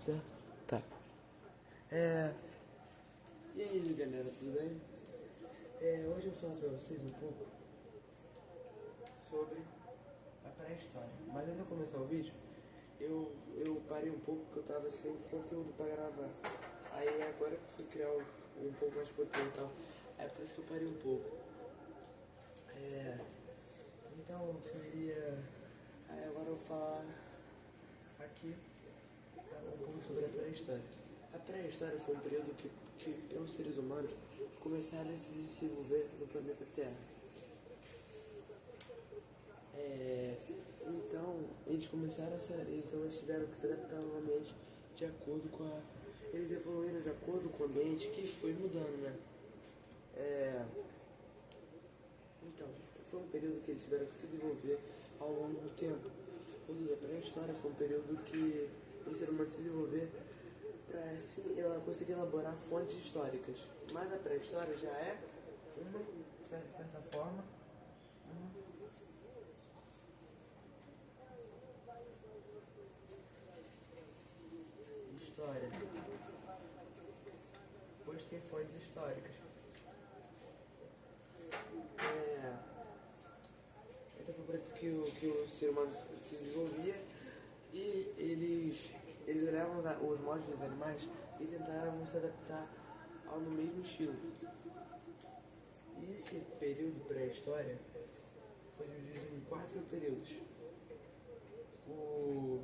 Certo? Tá. É... E aí, galera, tudo bem? Hoje eu vou falar pra vocês um pouco sobre a pré-história. Mas antes de eu começar o vídeo, eu parei um pouco porque eu tava sem conteúdo pra gravar. Aí agora que eu fui criar um pouco mais de conteúdo e tal, é por isso que eu parei um pouco. Então eu queria... Aí agora eu vou falar aqui um pouco sobre a pré-história. A pré-história foi um período que os seres humanos começaram a se desenvolver no planeta Terra. Então eles começaram então eles tiveram que se adaptar ao ambiente de acordo com a... Eles evoluíram de acordo com o ambiente que foi mudando, né? Então, foi um período que eles tiveram que se desenvolver ao longo do tempo. Ou seja, a pré-história foi um período que o ser humano se desenvolver para assim, ela conseguir elaborar fontes históricas. Mas a pré-história já é uma, de certa forma, uma história, pois tem fontes históricas. Então foi por isso que o ser humano se desenvolvia e eles olhavam os modos dos animais e tentavam se adaptar ao no mesmo estilo. E esse período pré-história foi dividido em 4 períodos. O,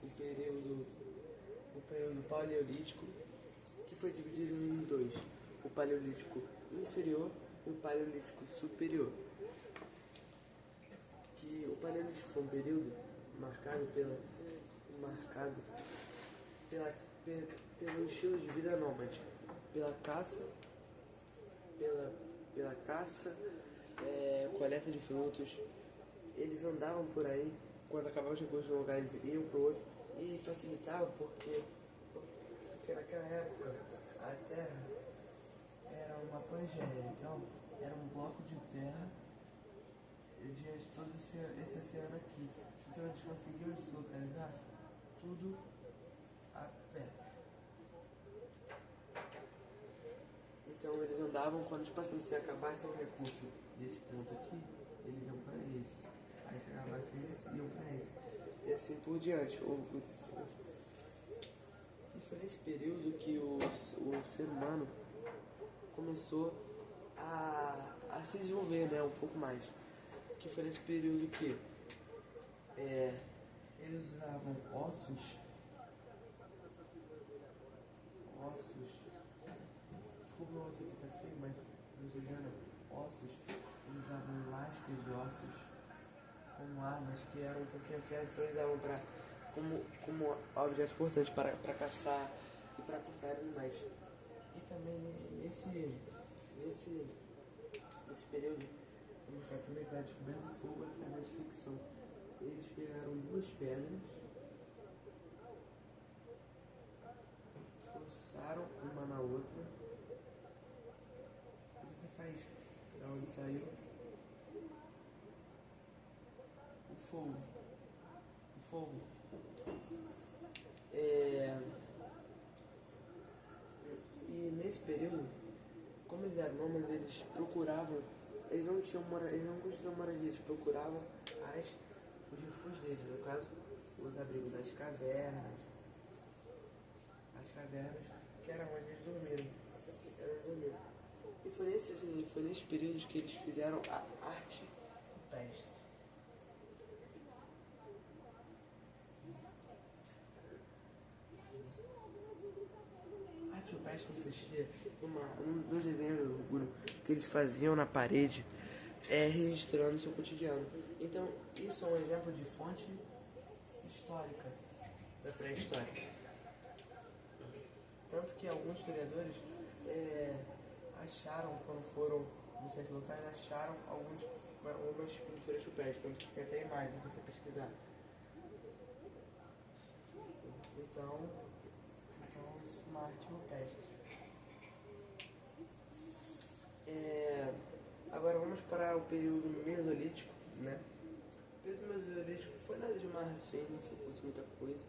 o período paleolítico, que foi dividido em 2. O paleolítico inferior e o paleolítico superior. Que o paleolítico foi um período marcado pelo estilo de vida nômade, pela caça, coleta de frutos. Eles andavam por aí, quando acabavam os recursos de um lugar, eles iam para o outro e facilitava porque naquela época a terra era uma pangéia, então era um bloco de terra diante de todo esse oceano aqui. Então eles conseguiam se localizar tudo a pé. Então eles andavam, quando tipo assim, se acabasse um recurso desse ponto aqui, eles iam para esse. Aí se acabasse esse, iam para esse. E assim por diante. E foi nesse período que o ser humano começou a se desenvolver, né, um pouco mais. Que foi nesse período que eles usavam ossos, como você aqui tá feio, mas eles usavam ossos, eles usavam lascas de ossos como armas que eram um pouquinho afiadas, eles usavam como objetos importantes para caçar e para cortar animais. E também nesse período foi marcado também pela descoberta do fogo através de fricção. Eles pegaram 2 pedras, forçaram uma na outra. Você faz da onde saiu o fogo. E nesse período, como eles eram nômades, eles procuravam, eles não construíam moradia, eles procuravam os refúgios deles, no caso, os abrigos das cavernas, que eram onde eles dormiram. E foi nesses períodos que eles fizeram a arte rupestre. A arte rupestre consistia num desenho que eles faziam na parede, registrando seu cotidiano. Então, isso é um exemplo de fonte histórica da pré-história. Tanto que alguns historiadores acharam, quando foram em certos locais, acharam algumas pinturas rupestres, tanto que tem até imagens pra você pesquisar. Então isso foi uma arte rupestre. Agora vamos para o período mesolítico, né? O período mesolítico foi nada demais assim, não foi muita coisa.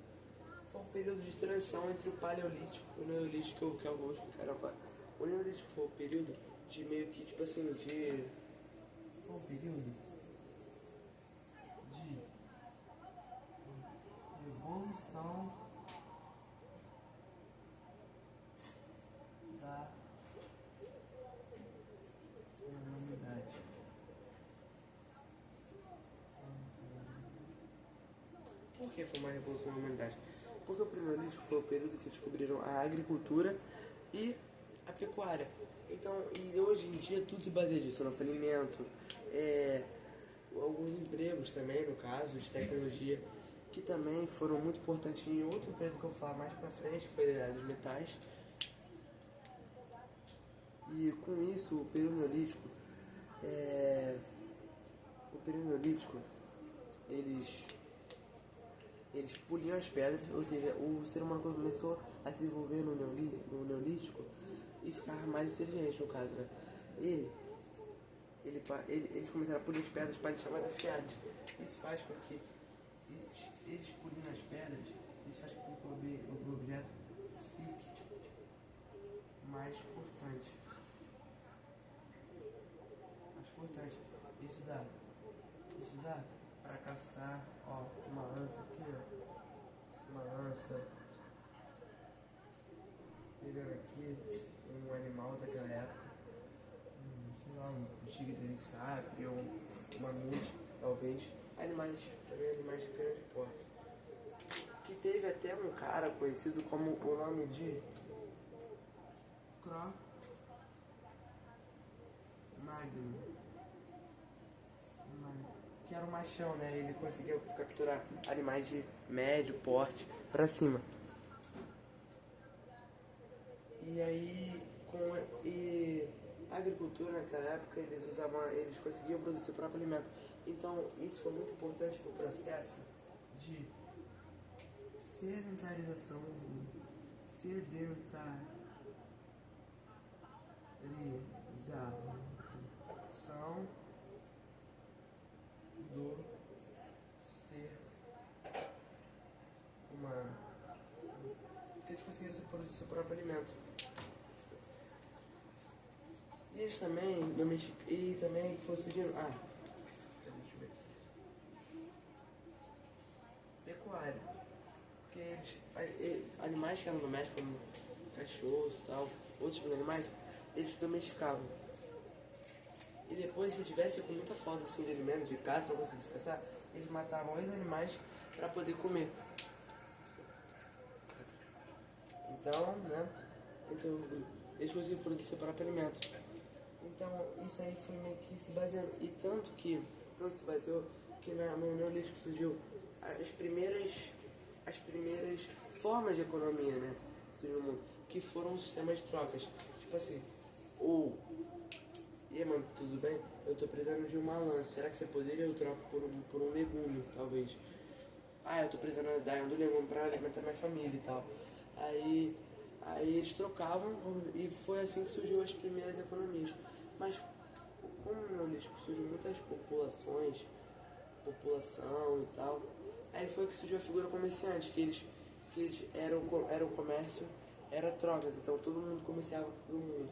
foi um período de transição entre o Paleolítico e o Neolítico, que eu vou explicar agora. O Neolítico foi o período de meio que, tipo assim, foi um período de evolução da humanidade. Por que foi uma revolução da humanidade? Porque o Paleolítico foi o período que descobriram a agricultura e a pecuária. Então, e hoje em dia tudo se baseia disso, nosso alimento, alguns empregos também, no caso, de tecnologia, que também foram muito importantes em outro período que eu vou falar mais pra frente, que foi a Idade dos Metais. E com isso, o período neolítico, eles poliam as pedras, ou seja, o ser humano começou a se desenvolver no neolítico e ficar mais inteligente, no caso, né? Eles começaram a polir as pedras para deixar mais afiadas. Isso faz com que, eles polindo as pedras, isso faz com que o objeto fique mais cortante. Isso dá para caçar, ó, uma lança aqui, ó. Uma lança. Pegando aqui um animal daquela época. Sei lá, um tigre de sabre ou um mamute, talvez. Também animais de grande porte. Que teve até um cara conhecido como o nome de Cro-Magnon, que era um machão, né? Ele conseguia capturar animais de médio porte pra cima. E aí, e a agricultura naquela época, eles conseguiam produzir seu próprio alimento. Então, isso foi muito importante no processo de sedentarização do ser humano. Porque eles conseguiram produzir seu próprio alimento. E eles também foi surgindo. Deixa eu ver. Pecuária. Porque animais que eram domésticos, como cachorro, sal, outros animais, eles domesticavam. E depois, se tivesse com muita falta assim, de alimento, de caça, não conseguisse caçar, eles matavam os animais para poder comer. Então, né? Então, eles conseguiam produzir seu próprio alimento. Então, isso aí foi meio que se baseando. E tanto se baseou que no Neolítico surgiu as primeiras formas de economia, né? No mundo, que foram os sistemas de trocas. Tipo assim, e aí, mano, tudo bem? Eu tô precisando de uma lança. Será que você poderia eu troco por um legume, talvez? Eu tô precisando dar um legume pra alimentar minha família e tal. Aí eles trocavam e foi assim que surgiu as primeiras economias. Mas como no Neolítico surgiu muitas população e tal, aí foi que surgiu a figura comerciante, que eles eram o comércio, era trocas, então todo mundo comerciava com todo mundo.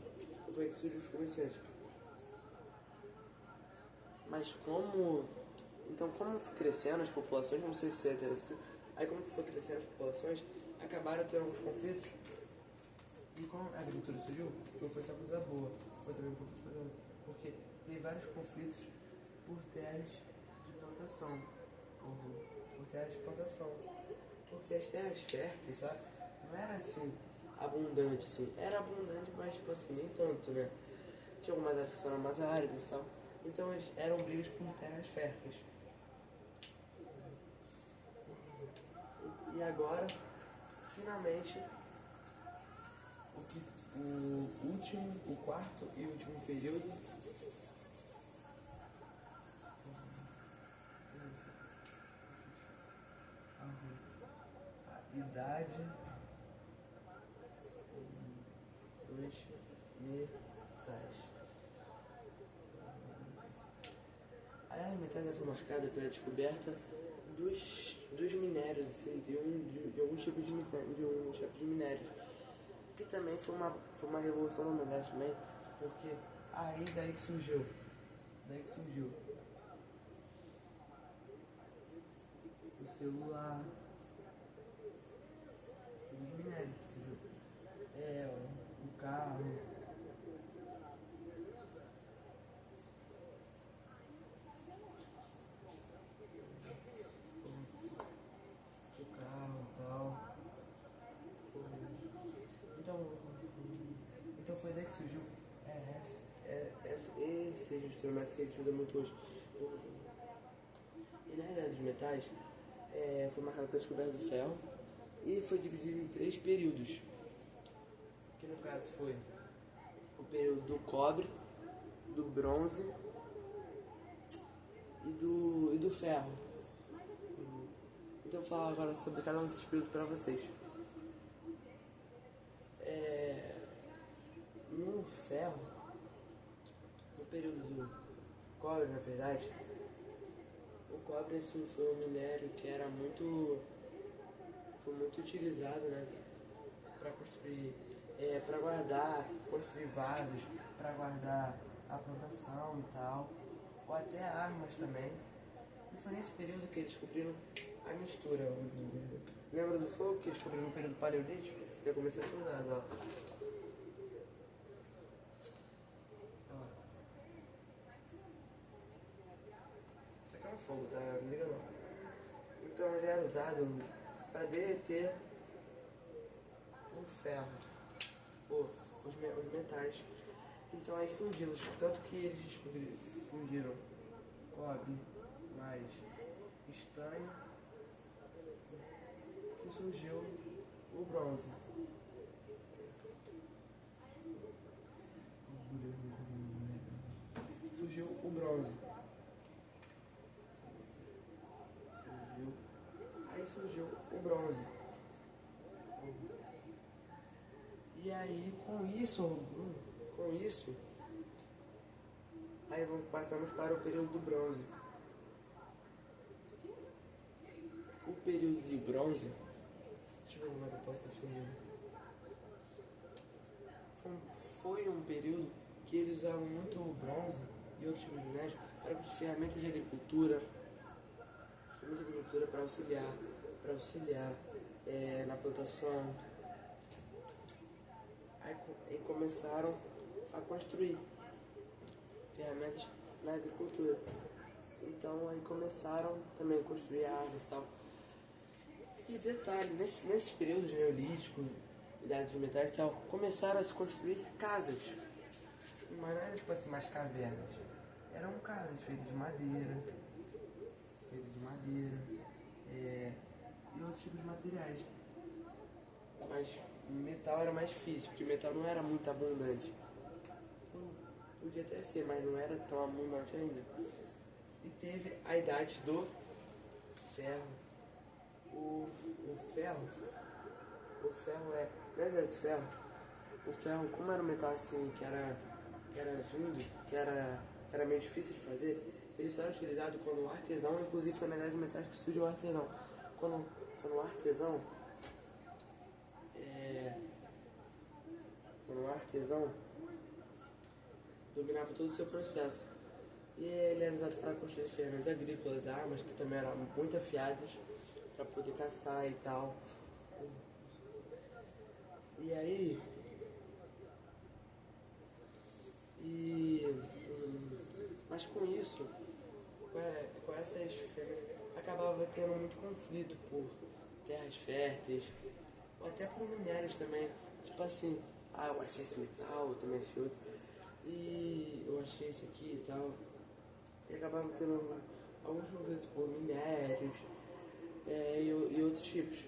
Foi aí que surgiu os comerciantes. Mas como foi crescendo as populações, não sei se é interessante, aí como foi crescendo as populações, acabaram tendo alguns conflitos. E como a agricultura surgiu, não foi só coisa boa, foi também um pouco de coisa ruim, porque tem vários conflitos por terras de plantação. Porque as terras férteis lá não era assim abundante, assim. Era abundante, mas tipo assim, nem tanto, né? Tinha algumas áreas que eram mais áridas e tal. Então eram brigas por terras férteis. E agora, finalmente, o quarto e último período a idade dos metais. A era metais foi marcada pela descoberta dos minérios assim, de alguns tipos de minérios. Que também foi uma revolução na humanidade também, porque aí daí que surgiu o celular, os minérios que surgiu, o carro, e tal. Então, então foi daí que surgiu esse instrumento que a gente usa muito hoje. E na realidade dos metais, foi marcado pela descoberta do ferro e foi dividido em 3 períodos, que no caso foi o período do cobre, do bronze e do ferro. Então eu vou falar agora sobre cada um desses períodos para vocês. No ferro, no período do cobre, na verdade, o cobre assim, foi um minério que foi muito utilizado, né, para construir, para guardar, construir vasos, para guardar a plantação e tal, ou até armas também. E foi nesse período que eles descobriram a mistura. Lembra do fogo que eles descobriram no período paleolítico? Já comecei a estudar, ó. Isso aqui é um fogo, tá? Não liga não. Então ele era usado para derreter o ferro, os metais. Então aí fundiu-os, tanto que eles fundiram cobre mais estanho, que surgiu o bronze. Surgiu o bronze. Aí surgiu o bronze. E aí com isso, aí passamos para o período do bronze. O período de bronze, deixa eu ver como é que eu posso definir. Foi um período que eles usavam muito o bronze e outros tipos de minérios para ferramentas de agricultura, para auxiliar na plantação. Aí começaram a construir ferramentas na agricultura. Então aí começaram também a construir árvores e tal. E detalhe, nesses períodos neolíticos, idade de metais e tal, começaram a se construir casas. Mas não eram tipo assim, mais cavernas. Eram casas feitas de madeira, e outros tipos de materiais. Mas metal era mais difícil, porque metal não era muito abundante. Podia até ser, mas não era tão abundante ainda. E teve a idade do ferro. O ferro na idade do ferro, o ferro, como era um metal assim, que era duro, que era meio difícil de fazer, ele só era utilizado quando o artesão, inclusive foi na idade de metais que surgiu o artesão. Quando o artesão dominava todo o seu processo. E ele era usado para construir ferramentas agrícolas, armas que também eram muito afiadas para poder caçar e tal. E aí, mas com isso, com essas ferramentas, acabava tendo muito conflito por terras férteis, ou até por minérios também. Tipo assim, eu achei esse metal, eu também achei outro, e eu achei esse aqui e tal. E acabava tendo alguns conflitos por minérios e outros tipos.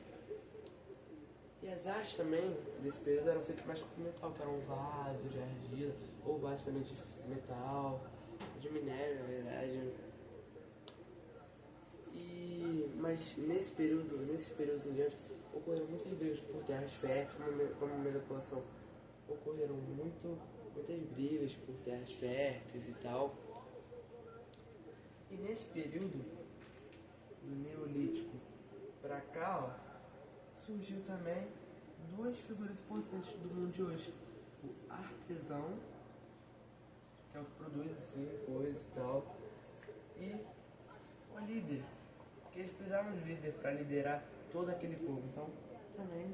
E as artes também, desse período, eram feitas mais com metal, que eram vasos de argila, ou vasos também de metal, de minério, na verdade. Mas nesses períodos em diante, ocorreram muitas brigas por terras férteis, como a população. Ocorreram muitas brigas por terras férteis e tal. E nesse período do Neolítico pra cá, cá, ó, surgiu também duas figuras importantes do mundo de hoje. O artesão, que é o que produz assim, coisas e tal, e o líder, que eles precisavam de líder para liderar todo aquele povo. Então, também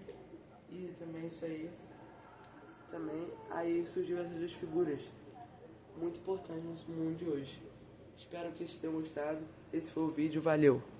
isso aí, também aí surgiu essas duas figuras muito importantes no mundo de hoje. Espero que vocês tenham gostado. Esse foi o vídeo, valeu!